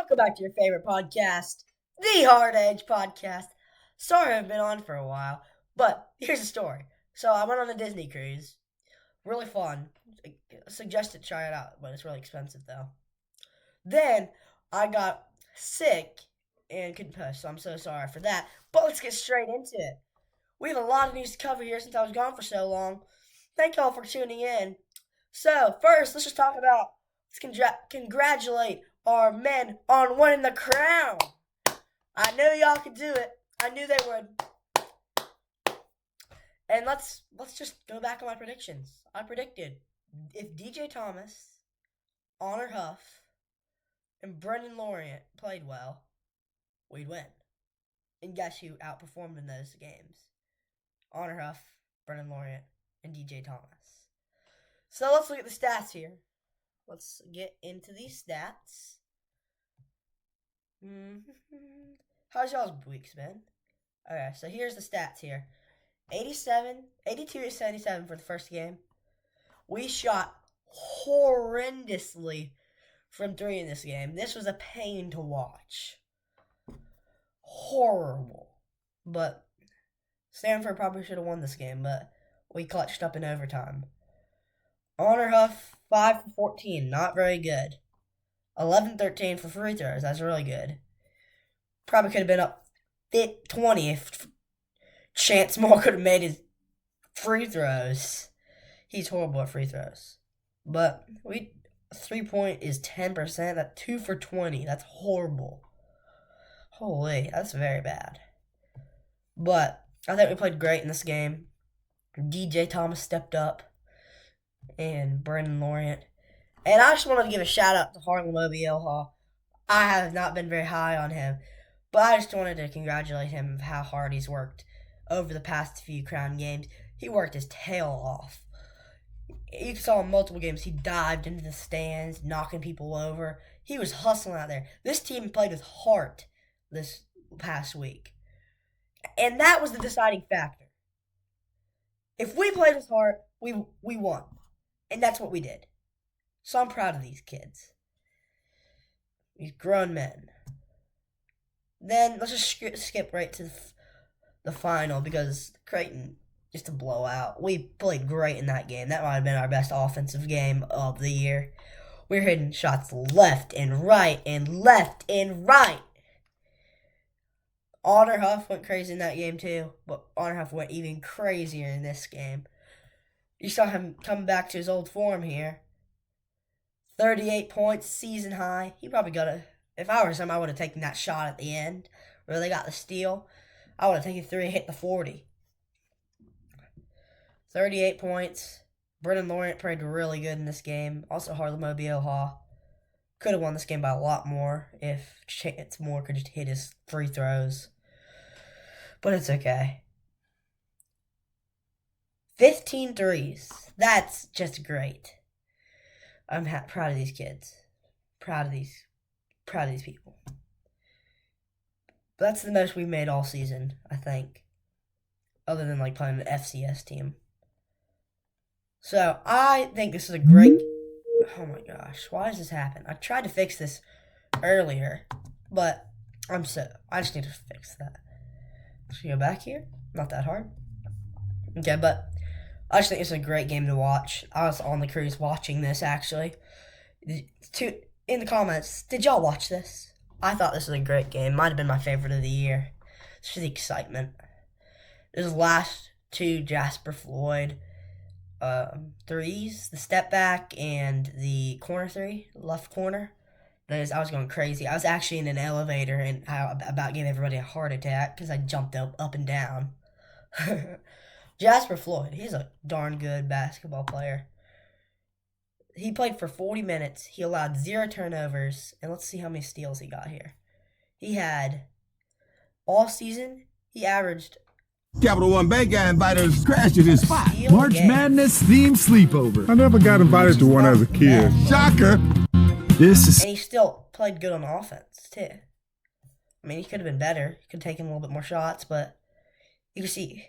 welcome back to your favorite podcast, the Hard Edge Podcast. Sorry I've been on for a while, but here's the story. So I went on a Disney cruise. Really fun. I suggest to try it out, but it's really expensive though. Then I got sick and couldn't push, so I'm so sorry for that. But let's get straight into it. We have a lot of news to cover here since I was gone for so long. Thank y'all for tuning in. So first, let's just talk about, congratulate our men on winning the crown. I knew y'all could do it. I knew they would. And let's just go back on my predictions. I predicted if DJ Thomas, Honor Huff, and Brendan Lorient played well, we'd win. And guess who outperformed in those games? Honor Huff, Brendan Lorient, and DJ Thomas. So let's look at the stats here. Let's get into these stats. How's y'all's weeks been? Okay, so here's the stats here. 82 to 77 for the first game. We shot horrendously from three in this game. This was a pain to watch. Horrible. But Stanford probably should have won this game, but we clutched up in overtime. Honor Huff, 5 for 14, not very good. 11-13 for free throws, that's really good. Probably could have been up 20 if Chance Moore could have made his free throws. He's horrible at free throws. But 3-point is 10%, that's 2 for 20, that's horrible. Holy, that's very bad. But I think we played great in this game. DJ Thomas stepped up, and Brendan Lorient. And I just wanted to give a shout out to Harlan Obielha. I have not been very high on him, but I just wanted to congratulate him of how hard he's worked over the past few Crown games. He worked his tail off. You saw in multiple games he dived into the stands, knocking people over. He was hustling out there. This team played with heart this past week. And that was the deciding factor. If we played with heart, we won. And that's what we did. So I'm proud of these kids. These grown men. Then let's just skip right to the final because Creighton, just a blowout. We played great in that game. That might have been our best offensive game of the year. We were hitting shots left and right and left and right. Honor Huff went crazy in that game too, but Honor Huff went even crazier in this game. You saw him come back to his old form here. 38 points, season high. He probably got a... If I was him, I would have taken that shot at the end where they got the steal. I would have taken 3 and hit the 40. 38 points. Brendan Lorient played really good in this game. Also, Harlan Obielha could have won this game by a lot more if Chance Moore could just hit his free throws. But it's okay. 15 threes. That's just great. I'm proud of these kids. Proud of these people. That's the most we've made all season, I think. Other than like playing an FCS team. So I think this is a great... Oh my gosh, why does this happen? I tried to fix this earlier, but I just need to fix that. Let's go back here. Not that hard. Okay, but I just think it's a great game to watch. I was on the cruise watching this, actually. In the comments, did y'all watch this? I thought this was a great game. Might have been my favorite of the year. It's just the excitement. This last two Jasper Floyd threes, the step back and the corner three, left corner. I was going crazy. I was actually in an elevator and I about gave everybody a heart attack because I jumped up and down. Jasper Floyd, he's a darn good basketball player. He played for 40 minutes. He allowed 0 turnovers. And let's see how many steals he got here. He had, all season, he averaged... Capital One Bank got invited to crash at his spot. March Madness themed sleepover. I never got invited to one as a kid. Shocker. And he still played good on offense, too. I mean, he could have been better. He could have taken a little bit more shots, but you can see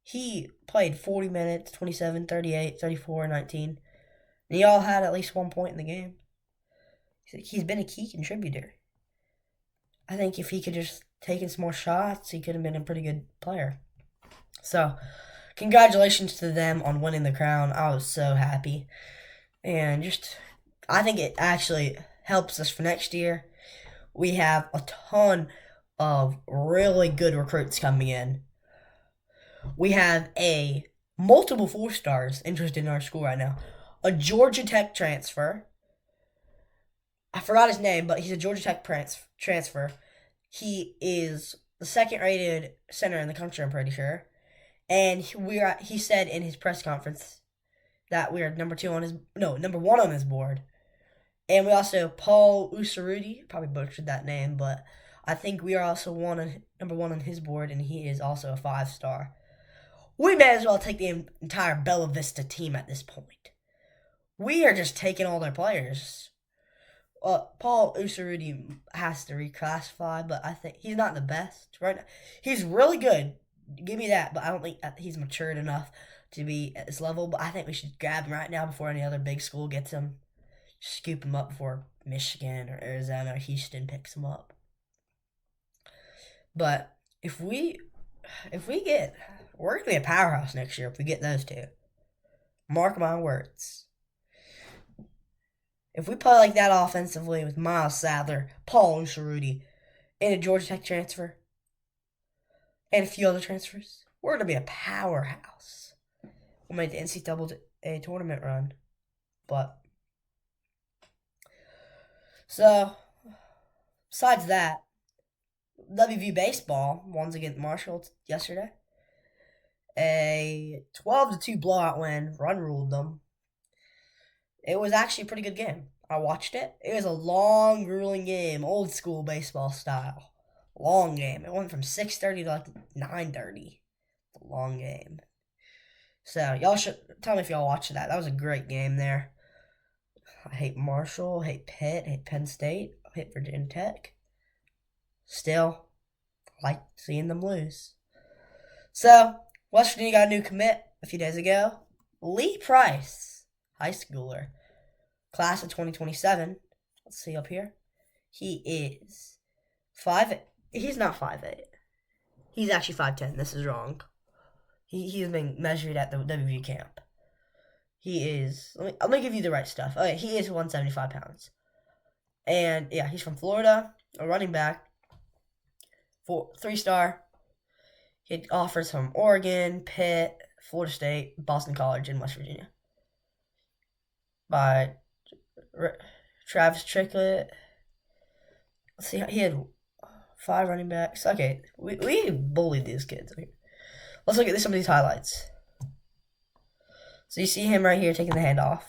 he played 40 minutes, 27, 38, 34, 19. And he all had at least 1 point in the game. He's been a key contributor. I think if he could just taken some more shots, he could have been a pretty good player. So, congratulations to them on winning the crown. I was so happy. And just, I think it actually helps us for next year. We have a ton of really good recruits coming in. We have multiple 4-stars interested in our school right now. A Georgia Tech transfer. I forgot his name, but he's a Georgia Tech transfer. He is the second-rated center in the country, I'm pretty sure. And he said in his press conference that we are number one on his board. And we also Paul Usarudi, probably butchered that name, but I think we are also number one on his board, and he is also a 5-star. We may as well take the entire Bella Vista team at this point. We are just taking all their players. Paul Usarudi has to reclassify, but I think he's not the best right now. He's really good, give me that, but I don't think he's matured enough to be at this level. But I think we should grab him right now before any other big school gets him. Scoop him up before Michigan or Arizona or Houston picks him up. But if we get, we're gonna be a powerhouse next year if we get those two. Mark my words. If we play like that offensively with Miles Sadler, Paul Usarudi, and a Georgia Tech transfer, and a few other transfers, we're gonna be a powerhouse. We'll make the NCAA tournament run, but. So, besides that, WVU baseball won against Marshall yesterday. A 12-2 blowout win, run ruled them. It was actually a pretty good game. I watched it. It was a long, grueling game, old school baseball style. Long game. It went from 6:30 to like 9:30. A long game. So, y'all should tell me if y'all watched that. That was a great game there. I hate Marshall, hate Pitt, hate Penn State, hate Virginia Tech. Still, I like seeing them lose. So, West Virginia got a new commit a few days ago. Lee Price, high schooler, class of 2027. Let's see up here. He is 5'8". He's not 5'8". He's actually 5'10". This is wrong. He's been measured at the WVU camp. He is, let me give you the right stuff. Okay, he is 175 pounds. And, yeah, he's from Florida, a running back, 3-star. He offers from Oregon, Pitt, Florida State, Boston College, and West Virginia. By Travis Trickett. Let's see, he had 5 running backs. Okay, we bullied these kids. Let's look at some of these highlights. So you see him right here taking the handoff.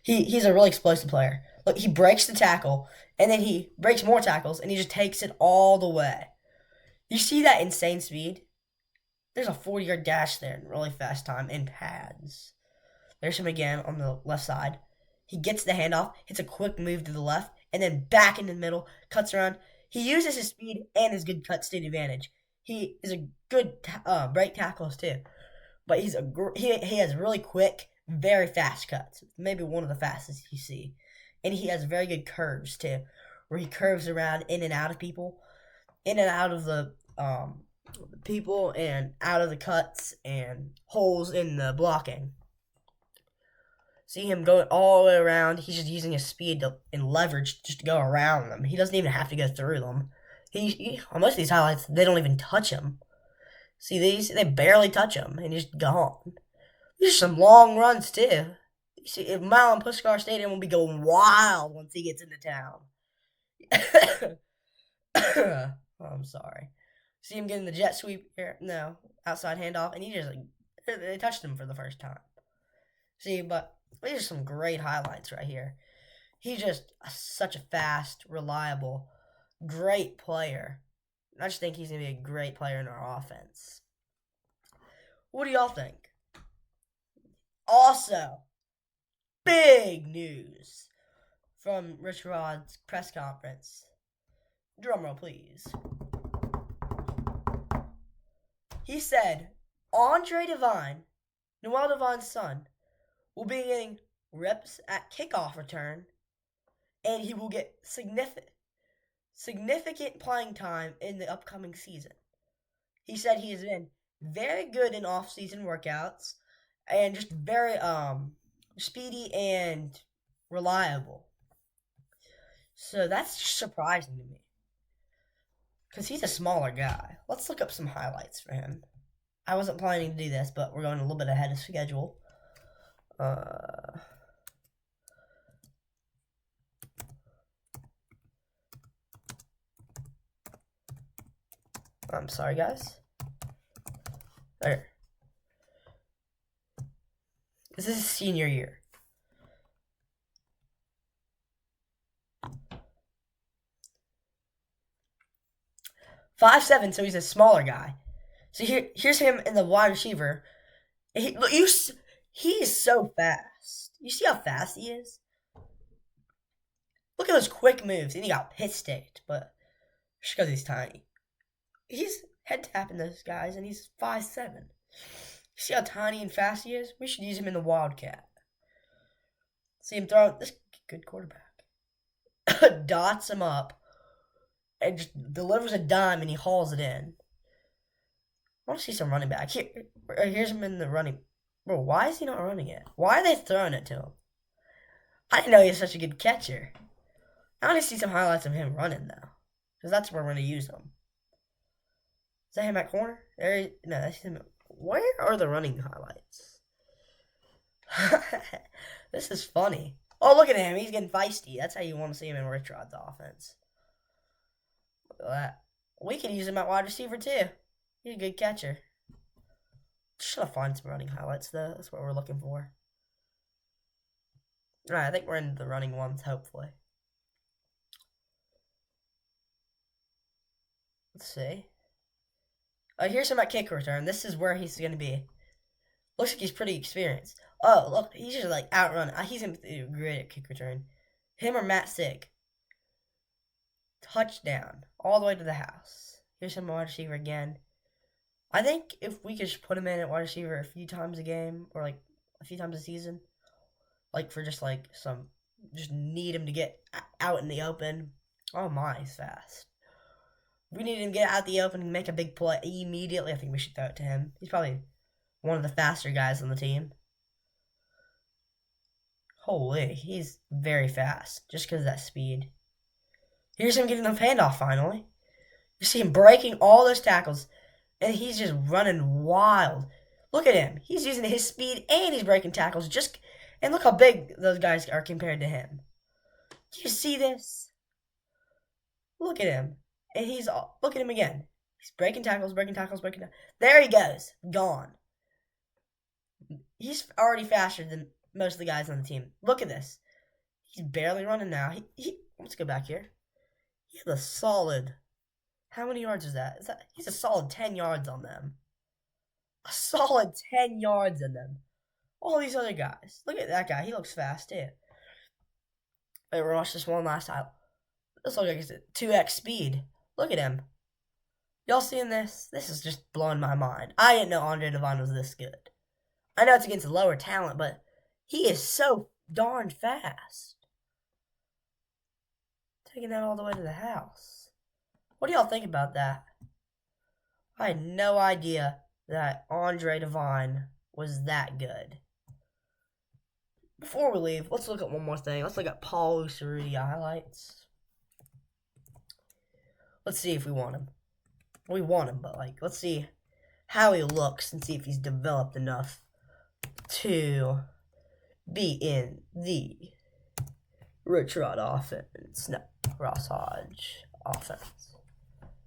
He's a really explosive player. Look, he breaks the tackle, and then he breaks more tackles, and he just takes it all the way. You see that insane speed? There's a 40-yard dash there in really fast time in pads. There's him again on the left side. He gets the handoff, hits a quick move to the left, and then back in the middle, cuts around. He uses his speed and his good cut state advantage. He is a good break tackles too. But he has really quick, very fast cuts. Maybe one of the fastest you see. And he has very good curves too, where he curves around in and out of people, in and out of the people, and out of the cuts and holes in the blocking. See him going all the way around. He's just using his speed and leverage just to go around them. He doesn't even have to go through them. On most of these highlights, they don't even touch him. See these? They barely touch him, and he's gone. These are some long runs, too. You see, if Milan Puskar Stadium will be going wild once he gets into town. Oh, I'm sorry. See him getting the jet sweep here? No. Outside handoff, and they touched him for the first time. See, but these are some great highlights right here. He's just such a fast, reliable, great player. I just think he's going to be a great player in our offense. What do y'all think? Also, big news from Rich Rod's press conference. Drumroll, please. He said Andre Devine, Noel Devine's son, will be getting reps at kickoff return, and he will get significant playing time in the upcoming season. He said he has been very good in off-season workouts and just very speedy and reliable. So that's surprising to me because he's a smaller guy. Let's look up some highlights for him. I wasn't planning to do this, but we're going a little bit ahead of schedule. I'm sorry, guys. There. This is his senior year. .57", so he's a smaller guy. So here's him in the wide receiver. He is so fast. You see how fast he is? Look at those quick moves. And he got pit staked, but just because he's tiny. He's head tapping those guys, and he's 5'7". You see how tiny and fast he is? We should use him in the Wildcat. See him throw this good quarterback. Dots him up and just delivers a dime, and he hauls it in. I want to see some running back. Here's him in the running. Bro, why is he not running it? Why are they throwing it to him? I didn't know he was such a good catcher. I want to see some highlights of him running, though. Because that's where we're going to use him. Is that him at corner? No, that's him. Where are the running highlights? This is funny. Oh, look at him. He's getting feisty. That's how you want to see him in Rich Rod's offense. Look at that. We can use him at wide receiver, too. He's a good catcher. Should have find some running highlights, though. That's what we're looking for. Alright, I think we're into the running ones, hopefully. Let's see. Here's him at kick return. This is where he's going to be. Looks like he's pretty experienced. Oh, look. He's just like outrun. He's going to be great at kick return. Him or Matt Sick. Touchdown. All the way to the house. Here's him at wide receiver again. I think if we could just put him in at wide receiver a few times a game, or like a few times a season, like for just like just need him to get out in the open. Oh my, he's fast. If we need him to get out the open and make a big play immediately, I think we should throw it to him. He's probably one of the faster guys on the team. Holy, he's very fast just because of that speed. Here's him getting the handoff finally. You see him breaking all those tackles. And he's just running wild. Look at him. He's using his speed and he's breaking tackles. And look how big those guys are compared to him. Do you see this? Look at him. And look at him again. He's breaking tackles. There he goes. Gone. He's already faster than most of the guys on the team. Look at this. He's barely running now. Let's go back here. He had a solid... How many yards is that? He's a solid 10 yards on them. A solid 10 yards on them. All these other guys. Look at that guy. He looks fast, too. Wait, we'll watch this one last time. This looks like it's at 2x speed. Look at him. Y'all seeing this? This is just blowing my mind. I didn't know Andre Devine was this good. I know it's against lower talent, but he is so darn fast. Taking that all the way to the house. What do y'all think about that? I had no idea that Andre Devine was that good. Before we leave, let's look at one more thing. Let's look at Paul Uceruti highlights. Let's see if we want him. We want him, but let's see how he looks and see if he's developed enough to be in the Rich Rod offense. No, Ross Hodge offense.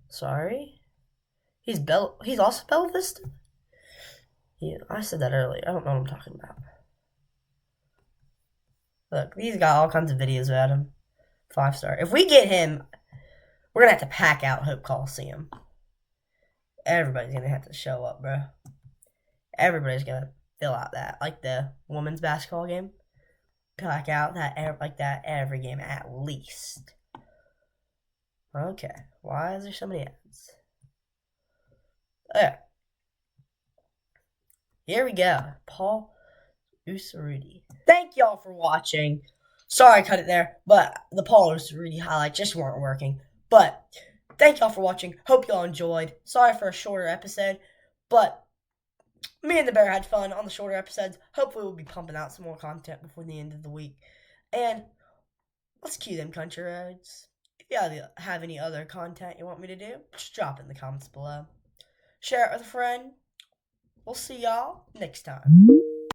Sorry? He's also Bella Vista? Yeah, I said that earlier. I don't know what I'm talking about. Look, he's got all kinds of videos about him. 5-star. If we get him, we're going to have to pack out Hope Coliseum. Everybody's going to have to show up, bro. Everybody's going to fill out that. Like the women's basketball game. Pack out that like that every game at least. Okay, why is there so many ads? There. Here we go. Paul Uceruti. Thank y'all for watching. Sorry I cut it there, but the Paul Uceruti highlights just weren't working. But thank y'all for watching. Hope y'all enjoyed. Sorry for a shorter episode, but me and the bear had fun on the shorter episodes. Hopefully we'll be pumping out some more content before the end of the week. And let's cue them country roads. If you have any other content you want me to do, just drop it in the comments below. Share it with a friend. We'll see y'all next time.